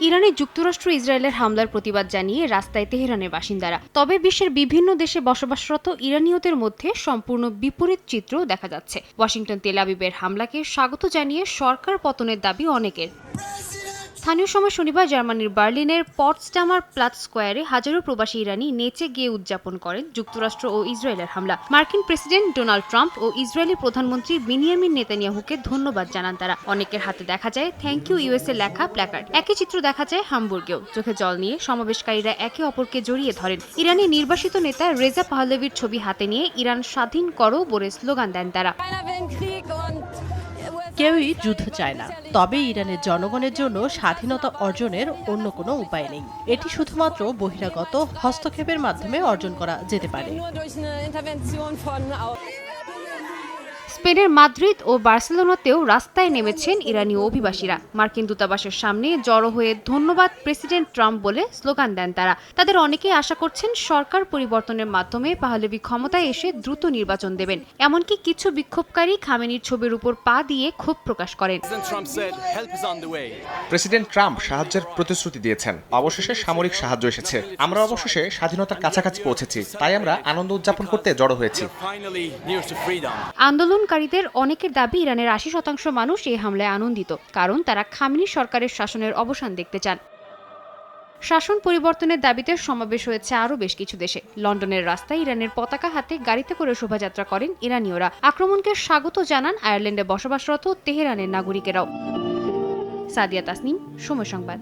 ইরানে যুক্তরাষ্ট্র ইসরায়েলের হামলার প্রতিবাদ জানিয়ে রাস্তায় তেহরানের বাসিন্দারা। তবে বিশ্বের বিভিন্ন দেশে বসবাসরত ইরানীয়দের মধ্যে সম্পূর্ণ বিপরীত চিত্র দেখা যাচ্ছে। ওয়াশিংটন তেল আবিবের হামলাকে স্বাগত জানিয়ে সরকার পতনের দাবি অনেকের। স্থানীয় সময় শনিবার জার্মানির বার্লিনের পটসডামার প্লাৎজ স্কয়ারে হাজারো প্রবাসী ইরানি নেচে গিয়ে উদযাপন করেন যুক্তরাষ্ট্র ও ইসরায়েলের হামলা। মার্কিন প্রেসিডেন্ট ডোনাল্ড ট্রাম্প ও ইসরায়েলি প্রধানমন্ত্রী বেনিয়ামিন নেতানিয়াহুকে ধন্যবাদ জানান তারা। অনেকের হাতে দেখা যায় থ্যাংক ইউ ইউএসএ লেখা প্ল্যাকার্ড। একই চিত্র দেখা যায় হামবুর্গেও। চোখে জল নিয়ে সমাবেশকারীরা একে অপরকে জড়িয়ে ধরেন। ইরানি নির্বাসিত নেতা রেজা পাহলেভির ছবি হাতে নিয়ে ইরান স্বাধীন করো বলে স্লোগান দেন তারা। কেউই যুদ্ধ চায় না, তবে ইরানের জনগণের জন্য স্বাধীনতা অর্জনের অন্য কোনো উপায় নেই। এটি শুধুমাত্র বহিরাগত হস্তক্ষেপের মাধ্যমে অর্জন করা যেতে পারে। স্পেনের মাদ্রিদ ও বার্সেলোনাতেও রাস্তায় নেমেছেন ইরানি অভিবাসীরা। মার্কিন দূতাবাসের সামনে জড়ো হয়ে ধন্যবাদ প্রেসিডেন্ট ট্রাম্প বলে স্লোগান দেন তারা। তাদের অনেকেই আশা করছেন সরকার পরিবর্তনের মাধ্যমে পাহলেভি ক্ষমতায় এসে দ্রুত নির্বাচন দেবেন। এমনকি কিছু বিক্ষোভকারী খামেনির ছবির উপর পা দিয়ে ক্ষোভ প্রকাশ করেন। প্রেসিডেন্ট ট্রাম্প সাহায্যের প্রতিশ্রুতি দিয়েছেন, অবশেষে সামরিক সাহায্য এসেছে। আমরা অবশেষে স্বাধীনতার কাছাকাছি পৌঁছেছি, তাই আমরা আনন্দ উদযাপন করতে জড়ো হয়েছি। আন্দোলনকারীদের অনেকের দাবি ইরানের ৮০% মানুষ এই হামলায় আনন্দিত, কারণ তারা খামেনি সরকারের শাসনের অবসান দেখতে চান। শাসন পরিবর্তনের দাবিতে সমাবেশ হয়েছে আরও বেশ কিছু দেশে। লন্ডনের রাস্তায় ইরানের পতাকা হাতে গাড়িতে করে শোভাযাত্রা করেন ইরানীয়রা। আক্রমণকে স্বাগত জানান আয়ারল্যান্ডে বসবাসরত তেহরানের নাগরিকেরাও। সাদিয়া তাসনিম, সময় সংবাদ।